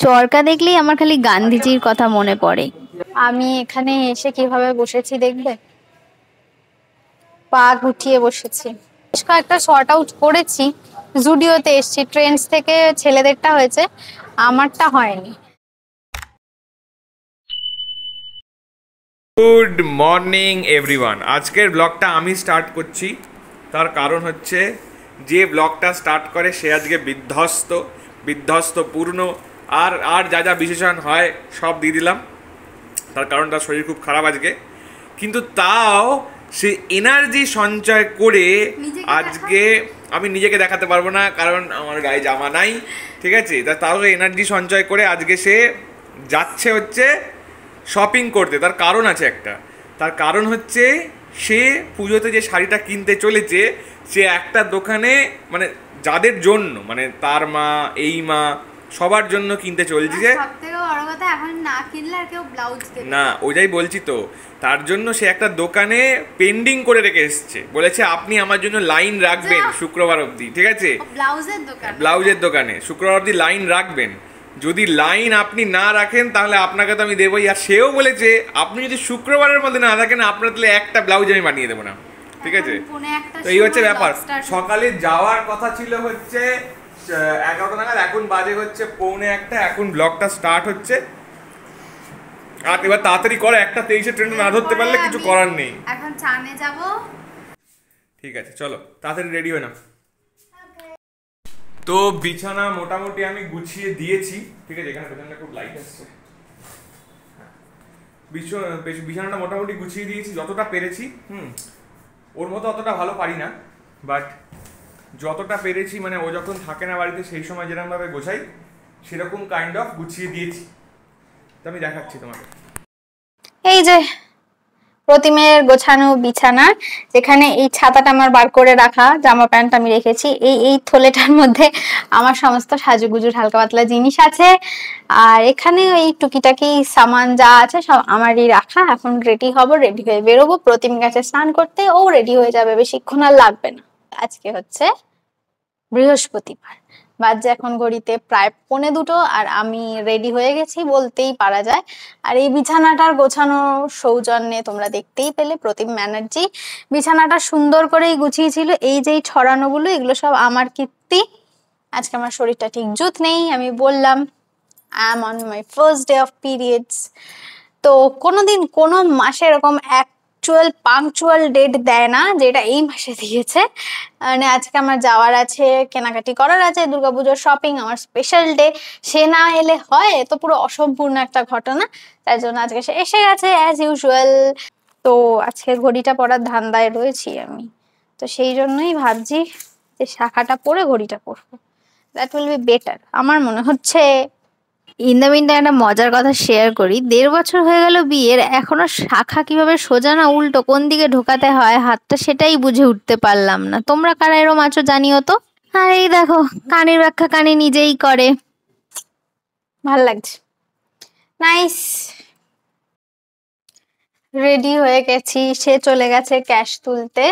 চরকা দেখলেই আমার খালি গান্ধীজির কথা মনে পড়ে। আমি এখানে এসে কিভাবে বসেছি দেখবে, পা গুটিয়ে বসেছি। বেশ কয়েকটা শর্ট আউট করেছি, জুডিওতে এসেছি, ট্রেন্ডস থেকে ছেলেদেরটা হয়েছে, আমারটা হয়নি। Good morning everyone. আজকের ব্লগটা আমি স্টার্ট করছি, তার কারণ হচ্ছে যে ব্লগটা স্টার্ট করে সে আজকে বিধ্বস্ত পূর্ণ আর আর যা যা বিশেষণ হয় সব দিয়ে দিলাম। তার কারণ তার শরীর খুব খারাপ আজকে, কিন্তু তাও সে এনার্জি সঞ্চয় করে আজকে, আমি নিজেকে দেখাতে পারবো না কারণ আমার গায়ে জামা নাই, ঠিক আছে, তাও এনার্জি সঞ্চয় করে আজকে সে যাচ্ছে হচ্ছে শপিং করতে। তার কারণ আছে একটা, তার কারণ হচ্ছে সে পুজোতে যে শাড়িটা কিনতে চলেছে সে একটা দোকানে, মানে যাদের জন্য, মানে তার মা, এই মা, সবার জন্য কিনতে চলছে। না, ওইটাই বলছি তো, তার জন্য সে একটা দোকানে পেন্ডিং করে রেখে এসছে, বলেছে আপনি আমার জন্য লাইন রাখবেন শুক্রবার অবধি, ঠিক আছে, ব্লাউজের দোকানে শুক্রবার অবধি লাইন রাখবেন। যদি লাইন আপনি না রাখেন তাহলে আপনাকে তো আমি দেবোই। আর সেও বলেছে আপনি যদি শুক্রবারের মধ্যে না রাখেন আপনার তাহলে একটা ব্লাউজ আমি বানিয়ে দেবো না, ঠিক আছে। তো এই হচ্ছে ব্যাপার। সকালে যাওয়ার কথা ছিল হচ্ছে 11টা নাগাদ, এখন বাজে হচ্ছে 1:45, এখন ব্লগটা স্টার্ট হচ্ছে। আর এবার তাড়াতাড়ি করো, 1:23 ট্রেন না ধরতে পারলে কিছু করার নেই। এখন চানে যাব, ঠিক আছে চলো তাড়াতাড়ি রেডি হয়ে নাও। তো বিছানা মোটামুটি আমি গুছিয়ে দিয়েছি, ঠিক আছে, এখানে পেছনটা খুব লাইট আসছে। বিছানাটা মোটামুটি গুছিয়ে দিয়েছি যতটা পেরেছি। ওর মতো অতটা ভালো পারি না, বাট যতটা পেরেছি, মানে ও যখন থাকে না বাড়িতে সেই সময় যেরকমভাবে গোছাই সেরকম কাইন্ড অফ গুছিয়ে দিয়েছি। তো আমি দেখাচ্ছি তোমাকে। এই যে প্রতিমের গোছানো বিছানা, যেখানে এই ছাতাটা আমার বার করে রাখা, জামা প্যান্ট আমি রেখেছি, এই থলেটার মধ্যে আমার সমস্ত সাজুগুজুর হালকা পাতলা জিনিস আছে। আর এখানে ওই টুকিটাকি সামান যা আছে সব আমারই রাখা। এখন রেডি হব, রেডি হয়ে বেরোবো প্রতিম গেছে স্নান করতে, ও রেডি হয়ে যাবে, বেশিক্ষণ আর লাগবে না। আজকে হচ্ছে বৃহস্পতিবার, বাজে এখন ঘড়িতে প্রায় 1:45, আর আমি রেডি হয়ে গেছি বলতেই পারা যায়। আর এই বিছানাটার গোছানো সৌজন্যে তোমরা দেখতেই পেলে প্রতিম ব্যানার্জি বিছানাটা সুন্দর করেই গুছিয়েছিল। এই যে ছড়ানোগুলো, এগুলো সব আমার কীর্তি। আজকে আমার শরীরটা ঠিক জুত নেই, আমি বললাম I am on my first day of periods. তো কোনোদিন কোনো মাসে এরকম পাংচুয়াল ডেট দেয় না যেটা এই মাসে দিয়েছে। মানে আজকে আমার যাওয়ার আছে, কেনাকাটি করার আছে, দুর্গাপুজোর শপিং, আমার স্পেশাল ডে, সে না এলে হয় তো পুরো অসম্পূর্ণ একটা ঘটনা। তার জন্য আজকে সে এসে গেছে অ্যাজ ইউজুয়াল। তো আজকে ঘড়িটা পরার ধান্দায় রয়েছি আমি, তো সেই জন্যই ভাবছি যে শাখাটা পরে ঘড়িটা পরবো, দ্যাট উইল বি বেটার আমার মনে হচ্ছে। ইন দ্য মিন একটা মজার কথা শেয়ার করি, 1.5 বছর হয়ে গেল বিয়ের, এখনো শাখা কিভাবে সোজা না উল্টো কোন দিকে ঢোকাতে হয় হাতটা সেটাই বুঝে উঠতে পারলাম না। তোমরা কারা এরম আছো জানিও তো। আর এই দেখো কানের ব্যাখ্যা কানে নিজেই করে, ভাল লাগছে, নাইস। রেডি হয়ে গেছি, সে চলে গেছে ক্যাশ তুলতে,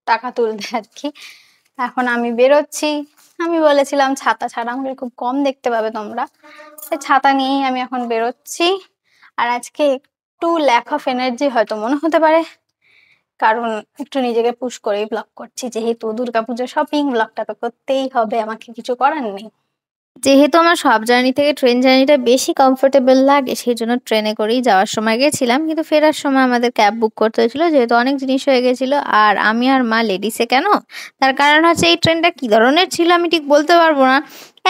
টাকা তুলতে আর কি। এখন আমি বেরোচ্ছি। আমি বলেছিলাম ছাতা ছাড়া আমাকে খুব কম দেখতে পাবে তোমরা, ছাতা নিয়েই আমি এখন বেরোচ্ছি। আর আজকে একটু ল্যাক অফ এনার্জি হয়তো মনে হতে পারে, কারণ একটু নিজেকে পুশ করেই ব্লগ করছি, যেহেতু দুর্গাপুজো শপিং, ব্লগটা তো করতেই হবে, আমাকে কিছু করার নেই। যেহেতু আমার সব জার্নি থেকে ট্রেন জার্নিটা বেশি কমফোর্টেবল লাগে, সেই জন্য ট্রেনে করেই যাওয়ার সময় গেছিলাম, কিন্তু ফেরার সময় আমাদের ক্যাব বুক করতে হয়েছিল যেহেতু অনেক জিনিস হয়ে গেছিল। আর আমি আর মা লেডিসে কেন, তার কারণ হচ্ছে এই ট্রেনটা কি ধরনের ছিল আমি ঠিক বলতে পারবো না।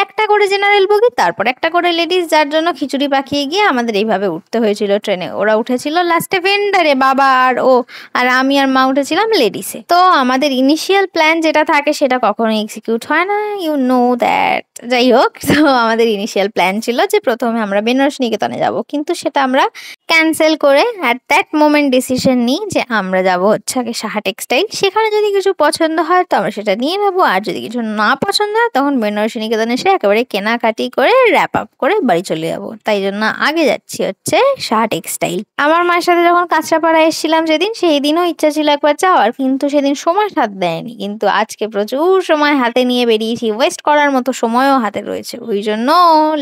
একটা করে জেনারেল বগি, তারপর একটা করে লেডিস, যার জন্য খিচুড়ি পাকিয়ে গিয়ে আমাদের এইভাবে উঠতে হয়েছিল ট্রেনে। ওরা উঠেছিল লাস্টে ভেন্ডারে, বাবা আর ও, আর আমি আর মা উঠেছিলাম লেডিসে। তো আমাদের ইনিশিয়াল প্ল্যান যেটা থাকে সেটা কখনোই এক্সিকিউট হয় না, ইউ নো দ্যাট। যাই হোক, তো আমাদের ইনিশিয়াল প্ল্যান ছিল যে প্রথমে আমরা বেনারস নিকেতনে যাব, কিন্তু সেটা আমরা ক্যান্সেল করে অ্যাট দ্যাট মোমেন্ট ডিসিশন নিই যে আমরা যাব হচ্ছে আগে সাহা টেক্সটাইল। সেখানে যদি কিছু পছন্দ হয় তো আমরা সেটা নিয়ে নেবো, আর যদি কিছু না পছন্দ হয় তখন বেনারসি নিকেতনে এসে একেবারে কেনাকাটি করে র্যাপ আপ করে বাড়ি চলে যাবো। তাই জন্য আগে যাচ্ছি হচ্ছে সাহা টেক্সটাইল। আমার মায়ের সাথে যখন কাঁচরাপাড়া এসেছিলাম যেদিন, সেই দিনও ইচ্ছা ছিল একবার যাওয়ার, কিন্তু সেদিন সময় হাত দেয়নি। কিন্তু আজকে প্রচুর সময় হাতে নিয়ে বেরিয়েছি, ওয়েস্ট করার মতো সময়ও হাতে রয়েছে, ওই জন্য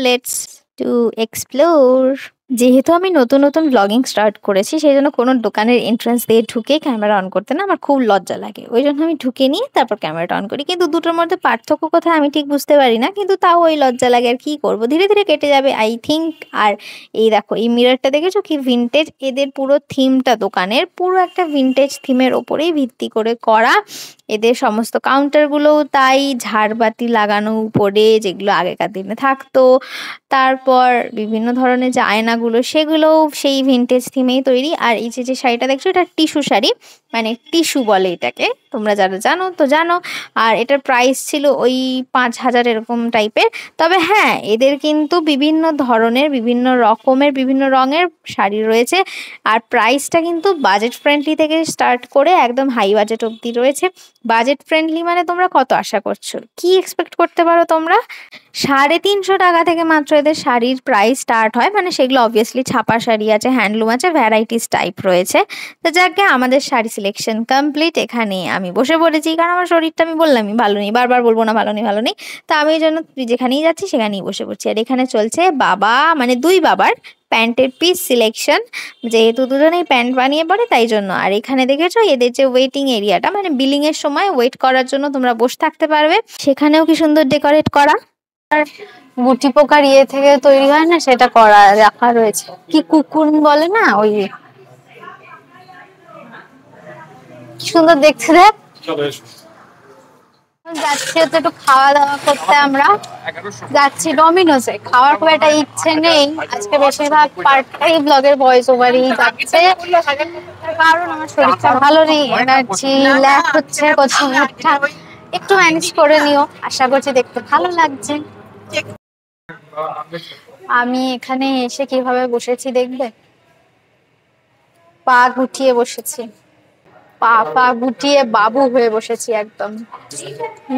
লেটস টু এক্সপ্লোর। যেহেতু আমি নতুন নতুন ব্লগিং স্টার্ট করেছি, সেই জন্য কোনো দোকানের এন্ট্রান্স দিয়ে ঢুকে ক্যামেরা অন করতে না আমার খুব লজ্জা লাগে। ওই জন্য আমি ঢুকে নিয়ে তারপর ক্যামেরাটা অন করি। কিন্তু দুটোর মধ্যে পার্থক্য কোথায় আমি ঠিক বুঝতে পারি না, কিন্তু তাও ওই লজ্জা লাগে। আর কি করব, ধীরে ধীরে কেটে যাবে আই থিঙ্ক। আর এই দেখো, এই মিররটা দেখেছো কি ভিনটেজ, এদের পুরো থিমটা দোকানের পুরো একটা ভিনটেজ থিমের ওপরেই ভিত্তি করে করা। এদের সমস্ত কাউন্টারগুলোও তাই, ঝাড়বাতি লাগানো উপরে যেগুলো আগেকার দিনে থাকতো। তারপর বিভিন্ন ধরনের যে আয়নাগুলো সেগুলোও সেই ভিনটেজ থিমেই তৈরি। আর এই যে যে শাড়িটা দেখছো, এটা টিস্যু শাড়ি, মানে টিস্যু বলে এটাকে, তোমরা যারা জানো তো জানো। আর এটার প্রাইস ছিল ওই 5,000 এরকম টাইপের। তবে হ্যাঁ, এদের কিন্তু বিভিন্ন ধরনের, বিভিন্ন রকমের, বিভিন্ন রঙের শাড়ি রয়েছে। আর প্রাইসটা কিন্তু বাজেট ফ্রেন্ডলি থেকে স্টার্ট করে একদম হাই বাজেট অবধি রয়েছে। বাজেট ফ্রেন্ডলি মানে তোমরা কত আশা করছো, কি এক্সপেক্ট করতে পারো তোমরা? 350 টাকা থেকে মাত্র এদের শাড়ির প্রাইস স্টার্ট হয়। মানে সেগুলো অবভিয়াসলি ছাপা শাড়ি আছে, হ্যান্ডলুম আছে, ভ্যারাইটিস টাইপ রয়েছে। তো যাকে আমাদের শাড়ি সিলেকশন কমপ্লিট। এখানে আমি বসে পড়েছি, কারণ আমার শরীরটা আমি বললামই ভালো নেই, বারবার বলবো না ভালো নেই ভালো নেই। তো আমি এই জন্য যেখানেই যাচ্ছি সেখানেই বসে পড়ছি। আর এখানে চলছে বাবা, মানে দুই বাবার প্যান্টের পিস সিলেকশন, যেহেতু দুজনেই প্যান্ট বানিয়ে পড়ে তাই জন্য। আর এখানে দেখেছো এদের যে ওয়েটিং এরিয়াটা, মানে বিলিং এর সময় ওয়েট করার জন্য তোমরা বসে থাকতে পারবে, সেখানেও কি সুন্দর ডেকোরেট করা। আর গুটি পোকার ইয়ে থেকে তৈরি হয় না, সেটা করা রাখা রয়েছে, কি কুকুন বলে না, ওই কি সুন্দর দেখতে দেখ। যাচ্ছি হচ্ছে একটু খাওয়া দাওয়া করতে, আমরা যাচ্ছি ডমিনোসে। খাওয়ার খুব একটা ইচ্ছে নেই আজকে, বেশিরভাগ পার্টটাই ব্লগের ভয়েস ওভারই যাচ্ছে, কারণ আমার শরীরটা ভালো নেই, এনার্জি ল্যাক হচ্ছে কোথাও একটা। একটু ম্যানেজ করে নিও, আশা করছি দেখতে ভালো লাগছে। আমি এখানে এসে কিভাবে বসেছি দেখবে, পা গুটিয়ে বসেছি, পা পা গুটিয়ে বাবু হয়ে বসেছি একদম।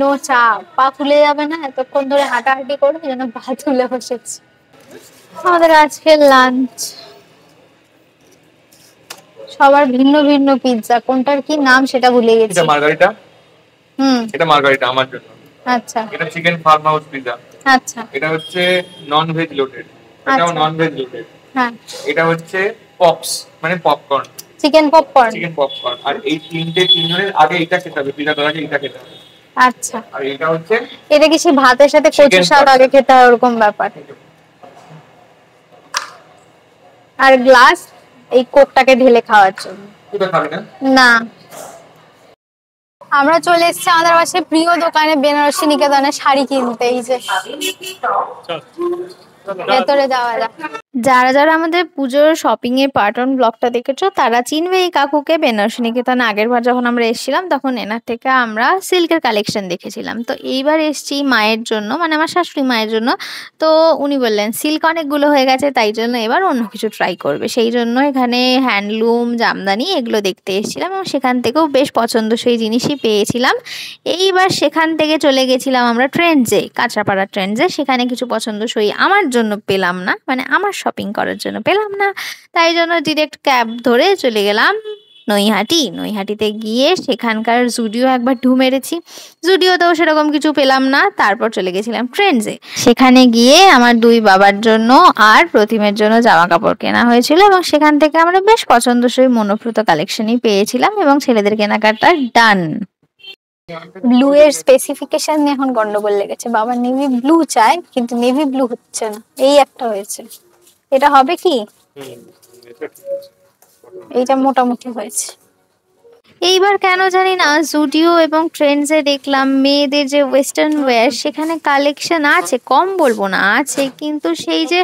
নো চাপ, পা ফুলে যাবে না এতক্ষণ ধরে হাঁটাহাঁটি করে, যেন পা তুলে বসেছি। আমাদের আজকের লাঞ্চ, সবার ভিন্ন ভিন্ন পিৎজা, কোনটার কি নাম সেটা ভুলে গেছি। এটা মার্গারিটা। এটা মার্গারিটা আমার জন্য। আচ্ছা। এটা চিকেন ফার্ম হাউস পিৎজা। আচ্ছা। এটা হচ্ছে নন ভেজ লোটেড। এটাও নন ভেজ লোটেড। হ্যাঁ। এটা হচ্ছে পপস, মানে popcorn, chicken popcorn. Chicken popcorn. আর এই তিনজনের আগে এটা খেতে হবে, পিৎজা করার আগে এটা খেতে হবে। আচ্ছা। আর এটা হচ্ছে, এটা কি সেই ভাতের সাথে কচু শাক আগে খেতে হয় ওরকম ব্যাপার? আর গ্লাস এই কোকটাকে ঢেলে খাওয়ার জন্য। না, আমরা চলে এসেছি আমাদের পাশে প্রিয় দোকানে বেনারসি নিকেতনে শাড়ি কিনতে। এই যে ভেতরে যাওয়া যাক। যারা যারা আমাদের পুজোর শপিং এর পার্টন ব্লগটা দেখেছো তারা চিনবে এই কাকুকে। বেনারসি নিকেতন আগের বার যখন আমরা এসেছিলাম তখন এনার থেকে আমরা সিল্কের কালেকশন দেখেছিলাম। তো এইবার এসছি মায়ের জন্য, মানে আমার শাশুড়ি মায়ের জন্য। তো উনি বললেন সিল্ক অনেকগুলো হয়ে গেছে, তাই জন্য এবার অন্য কিছু ট্রাই করবে। সেই জন্য এখানে হ্যান্ডলুম, জামদানি এগুলো দেখতে এসেছিলাম, এবং সেখান থেকেও বেশ পছন্দসই জিনিসই পেয়েছিলাম। এইবার সেখান থেকে চলে গেছিলাম আমরা ট্রেন্ডসে, কাঁচরাপাড়া ট্রেন্ডসে। সেখানে কিছু পছন্দসই আমার জন্য পেলাম না, মানে আমার শপিং করার জন্য পেলাম না, তাই জন্য ডিরেক্ট ক্যাব ধরে চলে গেলাম নৈহাটি। নৈহাটিতে গিয়ে সেখানকার জুডিও একবার ঢু মেরেছি, জুডিওতেও সেরকম কিছু পেলাম না। তারপর চলে গেছিলাম ট্রেন্ডসে, সেখানে গিয়ে আমার দুই বাবার জন্য আর প্রতিমের জন্য জামা কাপড় কেনা হয়েছিল, এবং সেখান থেকে আমরা বেশ পছন্দসই মনোপ্রত কালেকশনই পেয়েছিলাম, এবং ছেলেদের কেনাকাটা ডান। ব্লু এর স্পেসিফিকেশন নিয়ে এখন গন্ডগোল লেগেছে, বাবা নেভি ব্লু চায় কিন্তু নেভি ব্লু হচ্ছে না, এই একটা হয়েছে। এটা হবে কি, এইটা মোটামুটি হয়েছে। এইবার কেন জানি না জুডিও এবং ট্রেন্ডসে দেখলাম মেয়েদের যে ওয়েস্টার্ন ওয়্যার, সেখানে কালেকশন আছে, কম বলবো না আছে, কিন্তু সেই যে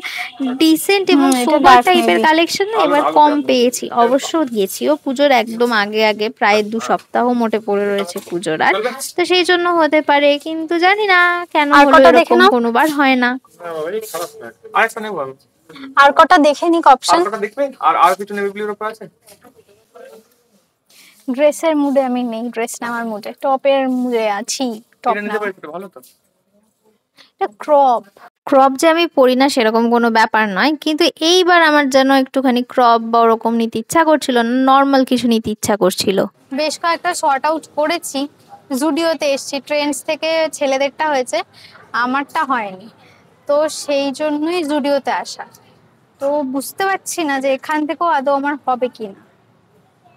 ডিসেন্ট এবং সোবার টাইপের কালেকশন না এবার কম পেয়েছি। অবশ্য দিয়েছিও পুজোর একদম আগে আগে, প্রায় 2 সপ্তাহ মোটে পড়ে রয়েছে পুজোর, আর তো সেই জন্য হতে পারে, কিন্তু জানি না কেন হলো এরকম, কোনোবার হয় না। আর কটা দেখে নিক অপশন, আর কিছু নেভি ব্লুর উপর আছে। ড্রেসের মুডে আমি নেই, ড্রেস নেওয়ার মুডে, টপের মুডে আছি। টপ নিতে পারি, ভালো তো। এটা ক্রপ, ক্রপ যে আমি পরি না সেরকম কোনো ব্যাপার নয়, কিন্তু এইবার আমার যেন একটুখানি ক্রপ বা ওরকম নিতে ইচ্ছা করছিল না, নর্মাল কিছু নিতে ইচ্ছা করছিল। বেশ কয়েকটা শর্ট আউট করেছি, জুডিওতে এসেছি, ট্রেন্ডস থেকে ছেলেদেরটা হয়েছে, আমারটা হয়নি। তো সেই জন্যই জুডিওতে আসা। তো বুঝতে পারছি না যে এখান থেকেও আদৌ আমার হবে কিনা।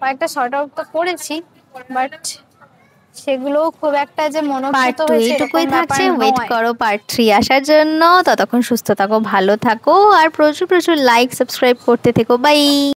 কয়েকটা শর্ট আউট তো করেছি, বাট সেগুলো খুব একটা যে মনোভূত হয়েছে এইটুকুই এরকম ব্যাপার থাকছে, ওয়েট নয়। করো পার্ট 3 আসার জন্য। ততক্ষণ সুস্থ থাকো, ভালো থাকো, আর প্রচুর প্রচুর লাইক সাবস্ক্রাইব করতে থেকো। বাই।